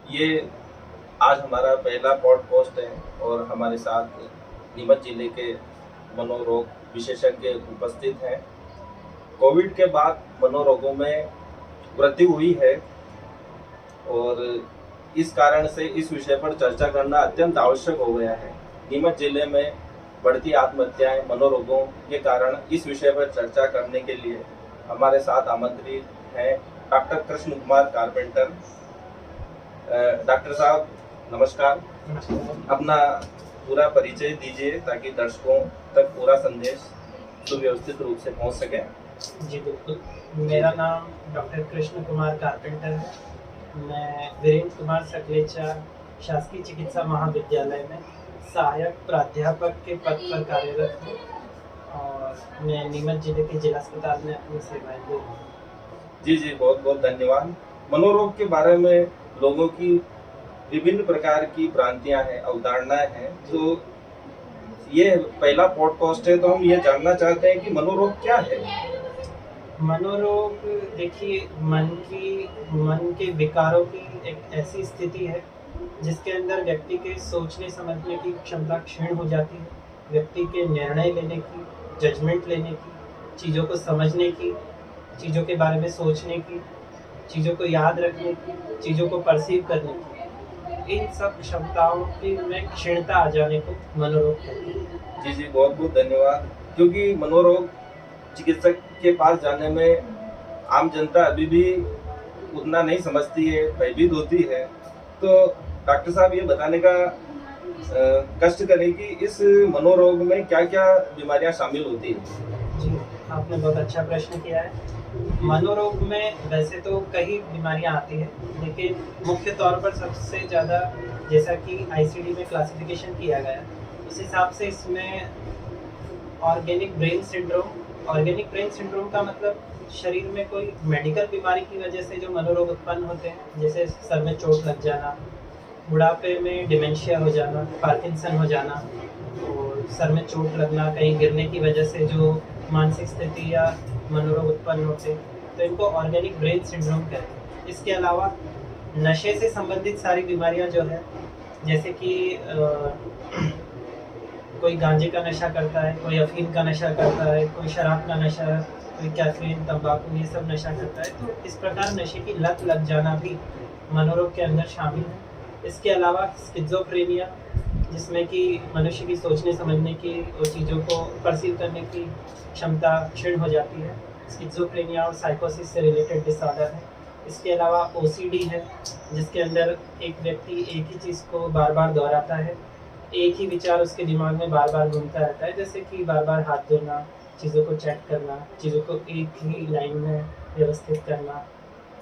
ये आज हमारा पहला पॉडकास्ट है और हमारे साथ नीमच जिले के मनोरोग विशेषज्ञ उपस्थित हैं। कोविड के बाद मनोरोगों में वृद्धि हुई है और इस कारण से इस विषय पर चर्चा करना अत्यंत आवश्यक हो गया है। नीमच जिले में बढ़ती आत्महत्याएं मनोरोगों के कारण इस विषय पर चर्चा करने के लिए हमारे साथ आमंत्रित हैं doctor Krishna Kumar carpenter. Doctor साहब नमस्कार। अपना पूरा परिचय दीजिए ताकि दर्शकों तक पूरा संदेश सुव्यवस्थित रूप से पहुंच सके। जी बिल्कुल, मेरा नाम डॉक्टर कृष्ण कुमार कारपेंटर है। मैं वीरेंद्र कुमार सकलेचा शासकीय चिकित्सा महाविद्यालय में सहायक प्राध्यापक के पद पर कार्यरत हूँ और मैं नीमच जिले के जिला अस्पताल में अपनी सेवाएं दे रहा हूँ। जी बहुत बहुत धन्यवाद। मनोरोग के बारे में लोगों की विभिन्न प्रकार की भ्रांतियां हैं, अवधारणाएं हैं। तो ये पहला पॉडकास्ट है तो हम ये जानना चाहते हैं कि मनोरोग क्या है। मनोरोग देखिए, मन के विकारों की एक ऐसी स्थिति है जिसके अंदर व्यक्ति के सोचने समझने की क्षमता क्षीण हो जाती है। व्यक्ति के निर्णय लेने की, जजमेंट लेने की, चीज़ों को समझने की, चीज़ों के बारे में सोचने की, चीज़ों को याद रखने की, चीज़ों को परसीव करने की, इन सब क्षमताओं की में क्षीणता आ जाने को मनोरोग कहते हैं। जी बहुत बहुत धन्यवाद। क्योंकि मनोरोग चिकित्सक के पास जाने में आम जनता अभी भी उतना नहीं समझती है, भयभीत होती है। तो डॉक्टर साहब ये बताने का कष्ट करें कि इस मनोरोग में क्या क्या बीमारियां शामिल होती है। जी, आपने बहुत अच्छा प्रश्न किया है। मनोरोग में वैसे तो कई बीमारियां आती हैं, लेकिन मुख्य तौर पर सबसे ज़्यादा, जैसा कि आईसीडी में क्लासिफिकेशन किया गया, उस हिसाब से इसमें ऑर्गेनिक ब्रेन सिंड्रोम का मतलब शरीर में कोई मेडिकल बीमारी की वजह से जो मनोरोग उत्पन्न होते हैं, जैसे सर में चोट लग जाना, बुढ़ापे में डिमेंशिया हो जाना, पार्किंसन हो जाना, और सर में चोट लगना, कहीं गिरने की वजह से जो मानसिक स्थिति या मनोरोग उत्पन्न होते हैं, तो इनको ऑर्गेनिक ब्रेन सिंड्रोम कहते हैं। इसके अलावा नशे से संबंधित सारी बीमारियां जो है, जैसे कि कोई गांजे का नशा करता है, कोई अफीम का नशा करता है, कोई शराब का नशा, कोई कैफीन, तंबाकू, ये सब नशा करता है। तो इस प्रकार नशे की लत लग जाना भी मनोरोग के अंदर शामिल है। इसके अलावा स्किज़ोफ्रेनिया, जिसमें कि मनुष्य की सोचने समझने की और चीज़ों को परसीव करने की क्षमता क्षीण हो जाती है। स्किज़ोफ्रेनिया और साइकोसिस से रिलेटेड डिसऑर्डर है। इसके अलावा ओसीडी है, जिसके अंदर एक व्यक्ति एक ही चीज़ को बार बार दोहराता है, एक ही विचार उसके दिमाग में बार बार घूमता रहता है, जैसे कि बार बार हाथ धोना, चीज़ों को चेक करना, चीज़ों को एक ही लाइन में व्यवस्थित करना।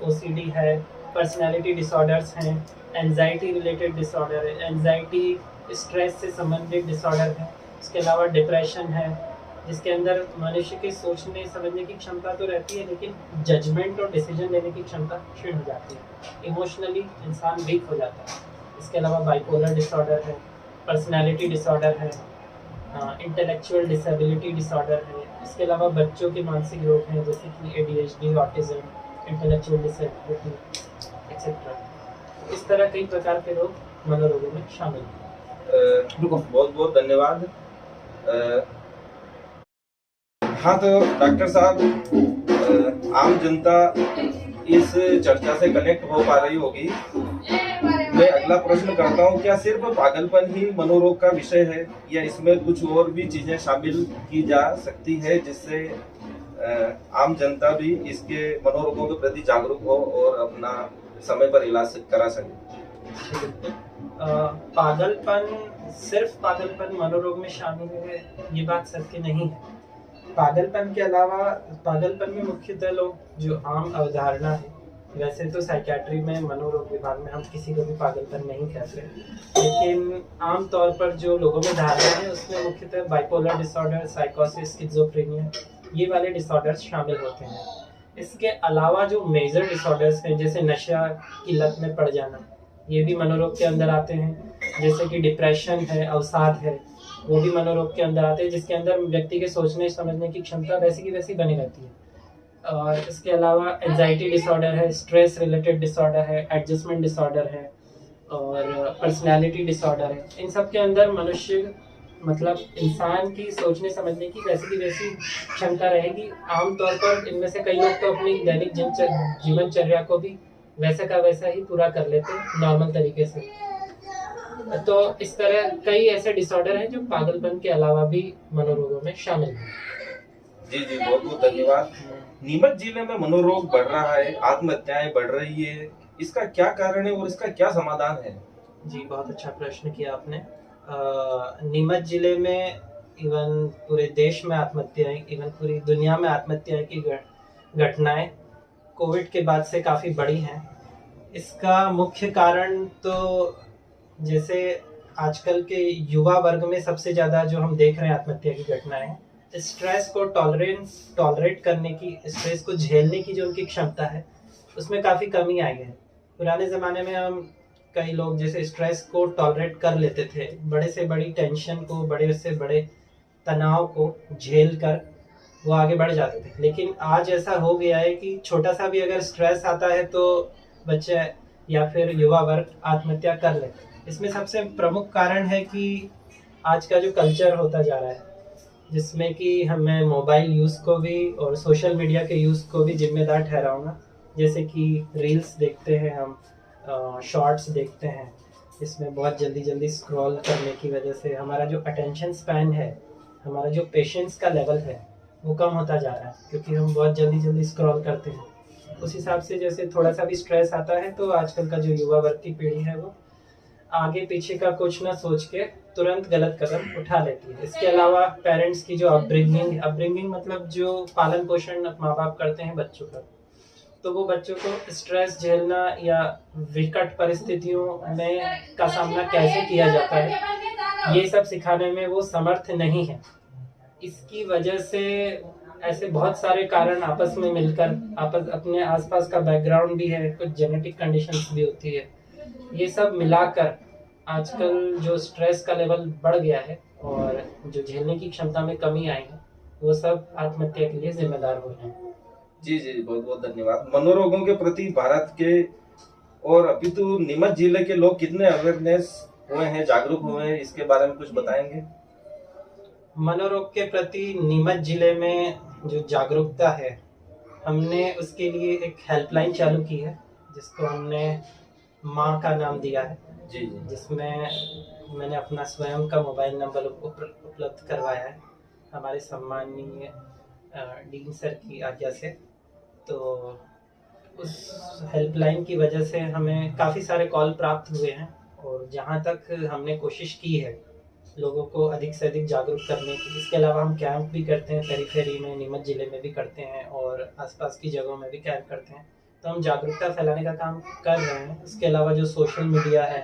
ओसीडी है। पर्सनैलिटी डिसऑर्डर्स हैं, एंजाइटी रिलेटेड डिसऑर्डर है, एंजाइटी स्ट्रेस से संबंधित डिसऑर्डर है। इसके अलावा डिप्रेशन है, जिसके अंदर मनुष्य के सोचने समझने की क्षमता तो रहती है, लेकिन जजमेंट और डिसीजन लेने की क्षमता क्षीण हो जाती है। इमोशनली इंसान वीक हो जाता है। इसके अलावा बाइपोलर डिसऑर्डर है, पर्सनैलिटी डिसऑर्डर है, इंटेलेक्चुअल डिसेबिलिटी डिसऑर्डर है। इसके अलावा बच्चों के मानसिक रोग हैं, जैसे कि ADHD, autism, intellectual disability etcetera. इस तरह कई प्रकार के रोग मनोरोगों में शामिल हैं। बहुत बहुत धन्यवाद। हाँ तो डॉक्टर साहब, आम जनता इस चर्चा से कनेक्ट हो पा रही होगी। मैं अगला प्रश्न करता हूँ, क्या सिर्फ पागलपन ही मनोरोग का विषय है या इसमें कुछ और भी चीजें शामिल की जा सकती है जिससे आम जनता भी इसके मनोरोगों के प्रति जागरूक हो और अपना समय पर इलाज करा सके। सिर्फ पागलपन मनोरोग में शामिल है, ये बात सत्य नहीं है। पागलपन के अलावा, पागलपन में मुख्यतः लोग जो आम अवधारणा है, वैसे तो साइकियाट्री में, मनोरोग विभाग में हम किसी को भी पागलपन नहीं कहते, लेकिन आम तौर पर जो लोगों में धारणा है उसमें मुख्यतः बाइपोलर डिसऑर्डर, साइकोसिस, स्किज़ोफ्रेनिया, ये वाले डिसऑर्डर्स शामिल होते हैं। इसके अलावा जो मेजर डिसऑर्डर्स हैं, जैसे नशा की लत में पड़ जाना, ये भी मनोरोग के अंदर आते हैं। जैसे कि डिप्रेशन है, अवसाद है, वो भी मनोरोग के अंदर आते हैं, जिसके अंदर व्यक्ति के सोचने समझने की क्षमता वैसी की वैसी बनी रहती है। और इसके अलावा एंजाइटी डिसऑर्डर है, स्ट्रेस रिलेटेड डिसऑर्डर है, एडजस्टमेंट डिसऑर्डर है, और पर्सनैलिटी डिसऑर्डर है। इन सब के अंदर मनुष्य मतलब इंसान की सोचने समझने की वैसी की वैसी क्षमता रहेगी। आमतौर पर इनमें से कई लोग तो अपनी दैनिक जीवनचर्या को भी वैसा का वैसा ही पूरा कर लेते हैं नॉर्मल तरीके से। तो इस तरह कई ऐसे डिसऑर्डर हैं जो पागलपन के अलावा भी मनोरोगों में शामिल हैं। जी जी, बहुत बहुत धन्यवाद। नीमच जिले में मनोरोग बढ़ रहा है, आत्महत्याएं बढ़ रही है, इसका क्या कारण है और इसका क्या समाधान है? जी, बहुत अच्छा प्रश्न किया आपने। नीमच जिले में इवन पूरे देश में आत्महत्याएं, इवन पूरी दुनिया में आत्महत्याएं की घटनाएं कोविड के बाद से काफ़ी बढ़ी हैं। इसका मुख्य कारण तो जैसे आजकल के युवा वर्ग में सबसे ज़्यादा जो हम देख रहे हैं आत्महत्या की घटनाएं, स्ट्रेस को टॉलरेट करने की, स्ट्रेस को झेलने की जो उनकी क्षमता है उसमें काफ़ी कमी आई है। पुराने ज़माने में हम कई लोग जैसे स्ट्रेस को टॉलरेट कर लेते थे, बड़े से बड़ी टेंशन को, बड़े से बड़े तनाव को झेल कर वो आगे बढ़ जाते थे। लेकिन आज ऐसा हो गया है कि छोटा सा भी अगर स्ट्रेस आता है तो बच्चे या फिर युवा वर्ग आत्महत्या कर लेते हैं। इसमें सबसे प्रमुख कारण है कि आज का जो कल्चर होता जा रहा है, जिसमें कि हमें मोबाइल यूज़ को भी और सोशल मीडिया के यूज़ को भी जिम्मेदार ठहराऊंगा। जैसे कि रील्स देखते हैं हम, शॉर्ट्स देखते हैं, इसमें बहुत जल्दी जल्दी स्क्रॉल करने की वजह से हमारा जो अटेंशन स्पैन है, हमारा जो पेशेंस का लेवल है वो कम होता जा रहा है, क्योंकि हम बहुत जल्दी जल्दी स्क्रॉल करते हैं। उस हिसाब से जैसे थोड़ा सा भी स्ट्रेस आता है तो आजकल का जो युवा वर्ग की पीढ़ी है वो आगे पीछे का कुछ ना सोच के तुरंत गलत कदम उठा लेती है। इसके अलावा पेरेंट्स की जो अपब्रिंगिंग मतलब जो पालन पोषण माँ बाप करते हैं बच्चों का, तो वो बच्चों को स्ट्रेस झेलना या विकट परिस्थितियों में का सामना कैसे किया जाता है ये सब सिखाने में वो समर्थ नहीं है। इसकी वजह से ऐसे बहुत सारे कारण आपस में मिलकर अपने आसपास का बैकग्राउंड भी है, कुछ जेनेटिक कंडीशंस भी होती है, ये सब मिलाकर आजकल जो स्ट्रेस का लेवल बढ़ गया है और जो झेलने की क्षमता में कमी आई है, वो सब आत्महत्या के लिए जिम्मेदार हो रहे हैं। जी जी, बहुत बहुत धन्यवाद। मनोरोगों के प्रति भारत के और अपितु नीमच जिले के लोग कितने अवेयरनेस हुए हैं, जागरूक हुए हैं, इसके बारे में कुछ बताएंगे? मनोरोग के प्रति नीमच जिले में जो जागरूकता है, हमने उसके लिए एक हेल्पलाइन चालू की है जिसको हमने माँ का नाम दिया है। जी जी, जिसमें मैंने अपना स्वयं का मोबाइल नंबर उपलब्ध करवाया है हमारे सम्माननीय डीन सर की आज्ञा से। तो उस हेल्पलाइन की वजह से हमें काफ़ी सारे कॉल प्राप्त हुए हैं और जहाँ तक हमने कोशिश की है लोगों को अधिक से अधिक जागरूक करने की। इसके अलावा हम कैंप भी करते हैं, पेरीफेरी में, नीमच ज़िले में भी करते हैं और आसपास की जगहों में भी कैंप करते हैं। तो हम जागरूकता फैलाने का काम कर रहे हैं। इसके अलावा जो सोशल मीडिया है,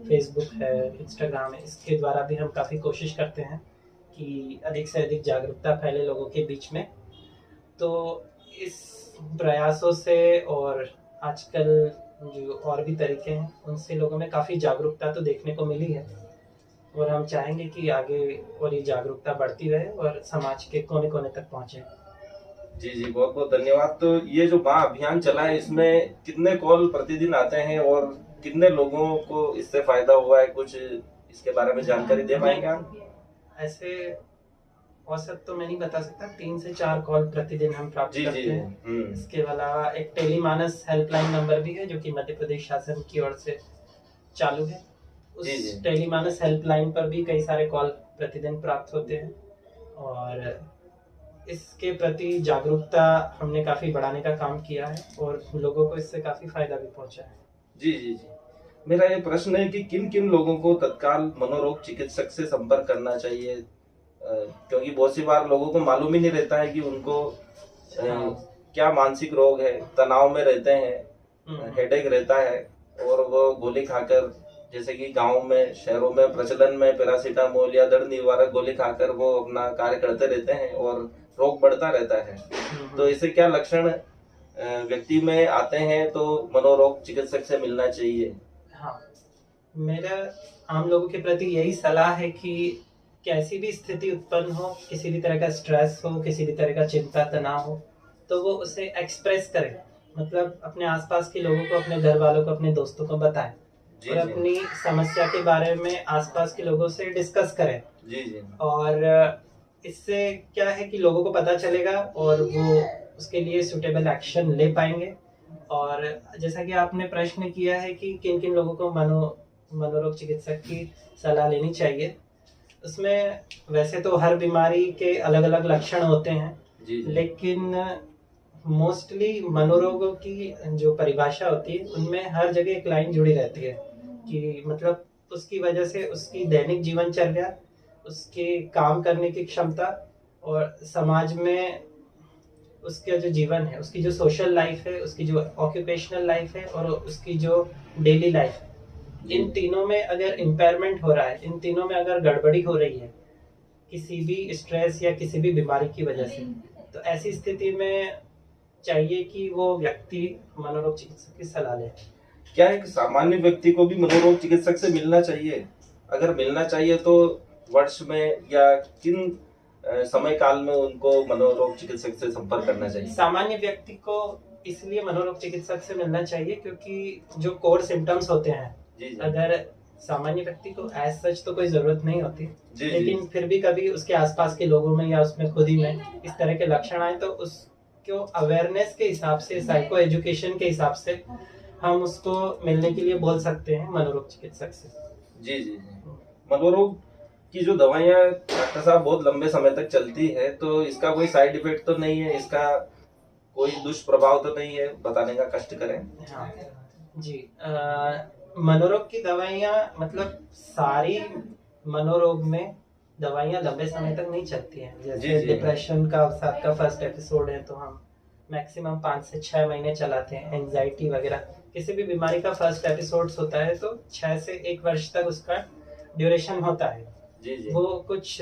फेसबुक है, इंस्टाग्राम है, इसके द्वारा भी हम काफ़ी कोशिश करते हैं कि अधिक से अधिक जागरूकता फैले लोगों के बीच में। तो इस प्रयासों से और आजकल जो और भी तरीके हैं उनसे लोगों में काफ़ी जागरूकता तो देखने को मिली है और हम चाहेंगे कि आगे और ये जागरूकता बढ़ती रहे और समाज के कोने कोने तक पहुंचे। जी जी, बहुत बहुत धन्यवाद। तो ये जो माँ अभियान चला है, इसमें कितने कॉल प्रतिदिन आते हैं और कितने लोगों को इससे फायदा हुआ है, कुछ इसके बारे में जानकारी दे पाएंगे आप? ऐसे औसत तो मैं नहीं बता सकता, 3 से 4 कॉल प्रतिदिन हम प्राप्त करते हैं। इसके अलावा एक टेलीमानस हेल्पलाइन नंबर भी है जो कि मध्य प्रदेश शासन की ओर से चालू है। उस टेलीमानस हेल्पलाइन पर भी कई सारे कॉल प्रतिदिन प्राप्त होते हैं और इसके प्रति जागरूकता हमने काफ़ी बढ़ाने का काम किया है और लोगों को इससे काफ़ी फायदा भी पहुंचा है। जी जी जी, मेरा ये प्रश्न है कि किन किन लोगों को तत्काल मनोरोग चिकित्सक से संपर्क करना चाहिए, क्योंकि बहुत सी बार लोगों को मालूम ही नहीं रहता है कि उनको क्या मानसिक रोग है, तनाव में रहते हैं, हेडेक रहता है और वो गोली खाकर, जैसे कि गांव में, शहरों में प्रचलन में पैरासीटामोल या दर्द निवारक गोली खाकर वो अपना कार्य करते रहते हैं और रोग बढ़ता रहता है। तो इससे क्या लक्षण व्यक्ति में आते हैं तो मनोरोग चिकित्सक से मिलना चाहिए? हाँ, मेरा आम लोगों के प्रति यही सलाह है कि कैसी भी स्थिति उत्पन्न हो, किसी भी तरह का स्ट्रेस हो, किसी भी तरह का चिंता तनाव हो, तो वो उसे एक्सप्रेस करें, मतलब अपने आसपास के लोगों को, अपने घर वालों को, अपने दोस्तों को बताएं। जी और जी अपनी समस्या के बारे में आसपास के लोगों से डिस्कस करें। जी जी और इससे क्या है कि लोगों को पता चलेगा और वो उसके लिए सुटेबल एक्शन ले पाएंगे। और जैसा कि आपने प्रश्न किया है कि किन किन लोगों को मनोरोग चिकित्सक की सलाह लेनी चाहिए, उसमें वैसे तो हर बीमारी के अलग अलग लक्षण होते हैं, जी जी लेकिन मोस्टली मनोरोगों की जो परिभाषा होती है उनमें हर जगह एक लाइन जुड़ी रहती है कि मतलब उसकी वजह से उसकी दैनिक जीवनचर्या, उसके काम करने की क्षमता और समाज में उसका जो जीवन है, उसकी जो सोशल लाइफ है, उसकी जो ऑक्यूपेशनल लाइफ है और उसकी जो डेली लाइफ है, जी इन तीनों में अगर इम्पेयरमेंट हो रहा है, इन तीनों में अगर गड़बड़ी हो रही है किसी भी स्ट्रेस या किसी भी बीमारी की वजह से, तो ऐसी स्थिति में चाहिए कि वो व्यक्ति मनोरोग चिकित्सक की सलाह ले। क्या एक सामान्य व्यक्ति को भी मनोरोग चिकित्सक से मिलना चाहिए? अगर मिलना चाहिए तो वर्ष में या किन समय काल में उनको मनोरोग चिकित्सक से संपर्क करना चाहिए? सामान्य व्यक्ति को इसलिए मनोरोग चिकित्सक से मिलना चाहिए क्योंकि जो कोर सिम्टम्स होते हैं, जी जी अगर सामान्य व्यक्ति को एज सच तो कोई जरूरत नहीं होती, जी लेकिन फिर भी कभी उसके आसपास के लोगों में या उसमें खुद ही में इस तरह के लक्षण आए तो उसको अवेयरनेस के हिसाब से, साइको एजुकेशन के हिसाब से हम उसको मिलने के लिए बोल सकते हैं मनोरोग चिकित्सक से। जी जी जी मनोरोग की जो दवाइयाँ डॉक्टर साहब बहुत लंबे समय तक चलती है, तो इसका कोई साइड इफेक्ट तो नहीं है, इसका कोई दुष्प्रभाव तो नहीं है, बताने का कष्ट करें। हाँ जी, मनोरोग की दवाइयाँ मतलब सारी मनोरोग में दवाइयाँ लंबे समय तक नहीं चलती हैं। जी, जैसे जी। डिप्रेशन का साथ का फर्स्ट एपिसोड है तो हम मैक्सिमम 5 से 6 महीने चलाते हैं। एंजाइटी वगैरह किसी भी बीमारी का फर्स्ट एपिसोड होता है तो 6 से 1 वर्ष तक उसका ड्यूरेशन होता है। जी जी वो कुछ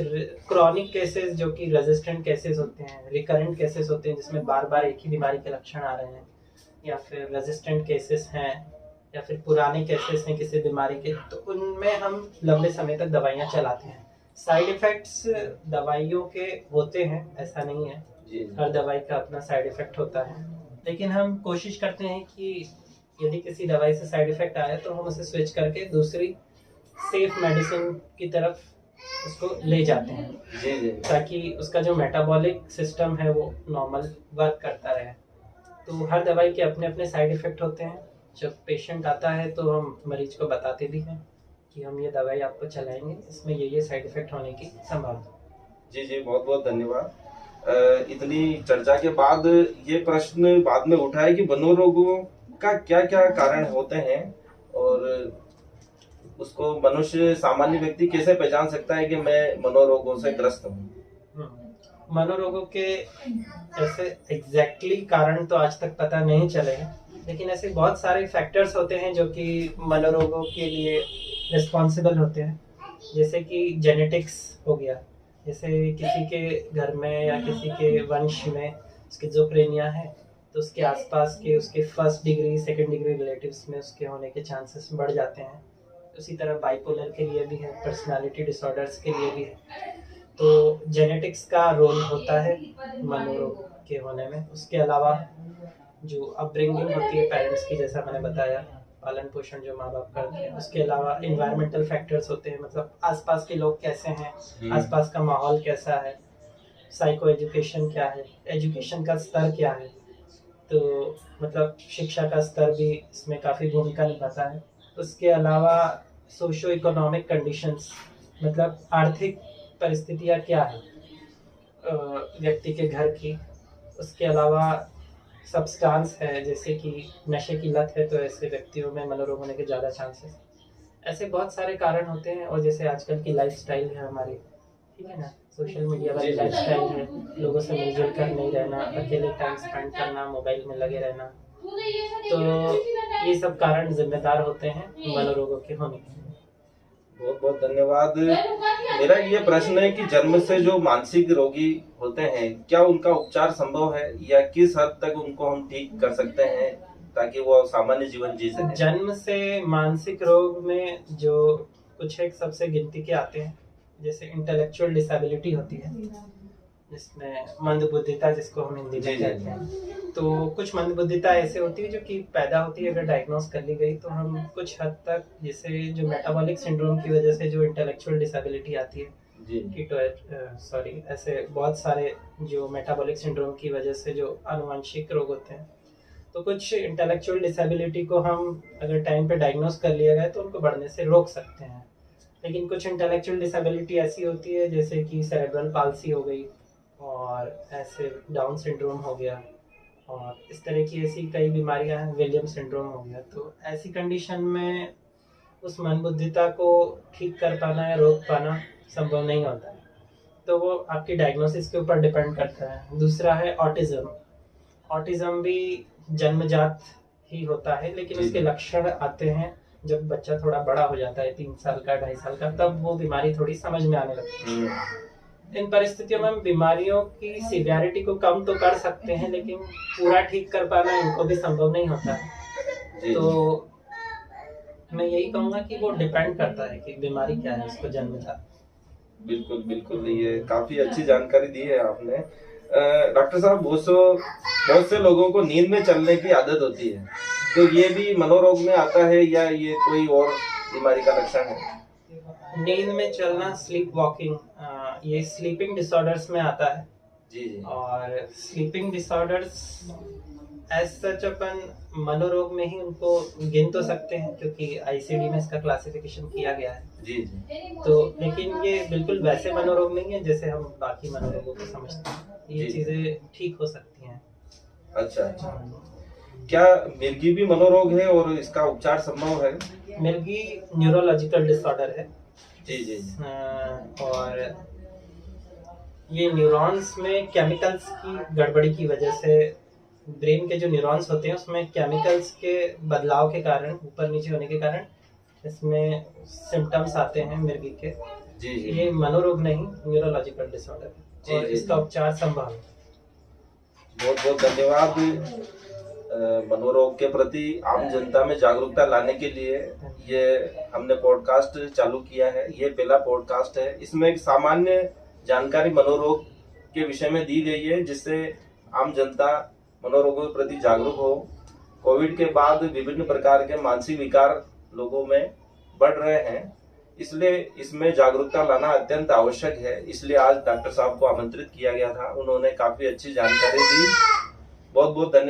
क्रॉनिक केसेस जो कि रेजिस्टेंट केसेस होते हैं, रिकरेंट केसेस होते हैं जिसमें बार बार एक ही बीमारी के लक्षण आ रहे हैं, या फिर रेजिस्टेंट केसेस हैं, या फिर पुराने केसेस हैं किसी बीमारी के, तो उनमें हम लंबे समय तक दवाइयाँ चलाते हैं। साइड इफेक्ट्स दवाइयों के होते हैं, ऐसा नहीं है, जी हर दवाई का अपना साइड इफेक्ट होता है, लेकिन हम कोशिश करते हैं कि यदि किसी दवाई से साइड इफेक्ट आए तो हम उसे स्विच करके दूसरी सेफ मेडिसिन की तरफ उसको ले जाते हैं, जी जी ताकि उसका जो मेटाबॉलिक सिस्टम है वो नॉर्मल वर्क करता रहे। तो हर दवाई के अपने अपने साइड इफेक्ट होते हैं। जब पेशेंट आता है तो हम मरीज को बताते भी हैं कि हम ये दवाई आपको चलाएंगे, इसमें ये साइड इफेक्ट होने की संभावना। जी जी बहुत बहुत धन्यवाद। इतनी चर्चा के बाद ये प्रश्न बाद में उठा है कि मनोरोगों का क्या क्या कारण होते हैं और उसको मनुष्य सामान्य व्यक्ति कैसे पहचान सकता है कि मैं मनोरोगों से ग्रस्त हूँ? मनोरोगों के ऐसे एग्जैक्टली कारण तो आज तक पता नहीं चले हैं, लेकिन ऐसे बहुत सारे फैक्टर्स होते हैं जो कि मनोरोगों के लिए रिस्पॉन्सिबल होते हैं। जैसे कि जेनेटिक्स हो गया, जैसे किसी के घर में या किसी के वंश में स्किज़ोफ्रेनिया है तो उसके आसपास के उसके first degree second degree relatives में उसके होने के चांसेस बढ़ जाते हैं। उसी तरह बाइपोलर के लिए भी है, पर्सनालिटी डिसऑर्डर्स के लिए भी है। तो जेनेटिक्स का रोल होता है मनोरोग के होने में। उसके अलावा जो अपब्रिंगिंग होती है पेरेंट्स की, जैसा मैंने बताया, पालन पोषण जो माँ बाप करते हैं, उसके अलावा इन्वायरमेंटल फैक्टर्स होते हैं, मतलब आसपास के लोग कैसे हैं, आसपास का माहौल कैसा है, साइको एजुकेशन क्या है, एजुकेशन का स्तर क्या है, तो मतलब शिक्षा का स्तर भी इसमें काफ़ी भूमिका निभाता है। उसके अलावा सोशो इकोनॉमिक कंडीशंस, मतलब आर्थिक परिस्थितियाँ क्या है व्यक्ति के घर की। उसके अलावा सब्सटेंस है, जैसे कि नशे की लत है तो ऐसे व्यक्तियों में मनोरोग होने के ज़्यादा चांसेस। ऐसे बहुत सारे कारण होते हैं। और जैसे आजकल की लाइफस्टाइल है हमारी, ठीक है ना, सोशल मीडिया वाली लाइफस्टाइल है, लोगों से मिलजुल कर नहीं रहना, अकेले टाइम स्पेंड करना, मोबाइल में लगे रहना, तो ये सब कारण जिम्मेदार होते हैं मनोरोगों के होने के। बहुत बहुत धन्यवाद। मेरा ये प्रश्न है कि जन्म से जो मानसिक रोगी होते हैं, क्या उनका उपचार संभव है या किस हद तक उनको हम ठीक कर सकते हैं ताकि वो सामान्य जीवन जी सके? जन्म से मानसिक रोग में जो कुछ एक सबसे गिनती के आते हैं, जैसे इंटेलेक्चुअल डिसेबिलिटी होती है, जिसमें मंदबुद्धिता जिसको हम हिंदी जी, में जी, कहते हैं। तो कुछ मंदबुद्धिता ऐसे होती है जो कि पैदा होती है, अगर डायग्नोस कर ली गई तो हम कुछ हद तक, जैसे जो मेटाबॉलिक सिंड्रोम की वजह से जो इंटेलेक्चुअल डिसेबिलिटी आती है, जी, सॉरी, ऐसे बहुत सारे जो मेटाबॉलिक सिंड्रोम की वजह से जो आनुवंशिक रोग होते हैं, तो कुछ इंटेलेक्चुअल डिसेबिलिटी को हम अगर टाइम पे डायग्नोस कर लिया गया तो उनको बढ़ने से रोक सकते हैं। लेकिन कुछ इंटेलेक्चुअल डिसेबिलिटी ऐसी होती है जैसे कि सेरेब्रल पाल्सी हो गई, और ऐसे डाउन सिंड्रोम हो गया, और इस तरह की ऐसी कई बीमारियां हैं, विलियम सिंड्रोम हो गया। तो ऐसी कंडीशन में उस मंदबुद्धिता को ठीक कर पाना या रोक पाना संभव नहीं होता है। तो वो आपकी डायग्नोसिस के ऊपर डिपेंड करता है। दूसरा है ऑटिज्म। ऑटिज्म भी जन्मजात ही होता है, लेकिन जी, उसके जी। लक्षण आते हैं जब बच्चा थोड़ा बड़ा हो जाता है, 3 साल का, 2.5 साल का, तब वो बीमारी थोड़ी समझ में आने लगती है। इन परिस्थितियों में हम बीमारियों की सीवियरिटी को कम तो कर सकते हैं, लेकिन पूरा ठीक कर पाना इनको भी संभव नहीं होता है। जी, तो मैं यही कहूँगा कि वो डिपेंड करता है कि बीमारी क्या है उसको जन्मजात। बिल्कुल, बिल्कुल, ये काफ़ी अच्छी जानकारी दी है आपने। डॉक्टर साहब, बहुत से लोगों को नींद में चलने की आदत होती है, तो ये भी मनोरोग में आता है या ये कोई और बीमारी का लक्षण है? नींद में चलना, स्लीप वॉकिंग, ये स्लीपिंग डिसऑर्डर्स में आता है। जी, जी। और स्लीपिंग डिसऑर्डर्स एज सच अपन मनोरोग में ही उनको गिन तो सकते हैं, क्योंकि आईसीडी में इसका क्लासिफिकेशन किया गया है। जी, जी। तो लेकिन ये बिल्कुल वैसे मनोरोग नहीं है जैसे हम बाकी मनोरोगों को समझते हैं। ये जी। चीजें ठीक हो सकती हैं। अच्छा, अच्छा। क्या मिर्गी भी मनोरोग है और इसका उपचार संभव है? मिर्गी न्यूरोलॉजिकल डिसऑर्डर है। जी, जी, जी। और ये न्यूरॉन्स में केमिकल्स की गड़बड़ी की वजह से, ब्रेन के जो न्यूरॉन्स होते हैं उसमें केमिकल्स के बदलाव के कारण, ऊपर नीचे होने के कारण इसमें सिम्टम्स आते हैं मिर्गी के। जी, जी। ये मनोरोग नहीं, न्यूरोलॉजिकल डिसऑर्डर है, जी, और जी, इसका जी। उपचार संभव है। बहुत-बहुत धन्यवाद। मनोरोग के प्रति आम जनता में जागरूकता लाने के लिए ये हमने पॉडकास्ट चालू किया है। ये पहला पॉडकास्ट है। इसमें एक सामान्य जानकारी मनोरोग के विषय में दी गई है, जिससे आम जनता मनोरोगों के प्रति जागरूक हो। कोविड के बाद विभिन्न प्रकार के मानसिक विकार लोगों में बढ़ रहे हैं, इसलिए इसमें जागरूकता लाना अत्यंत आवश्यक है। इसलिए आज डॉक्टर साहब को आमंत्रित किया गया था। उन्होंने काफी अच्छी जानकारी दी। बहुत बहुत धन्यवाद।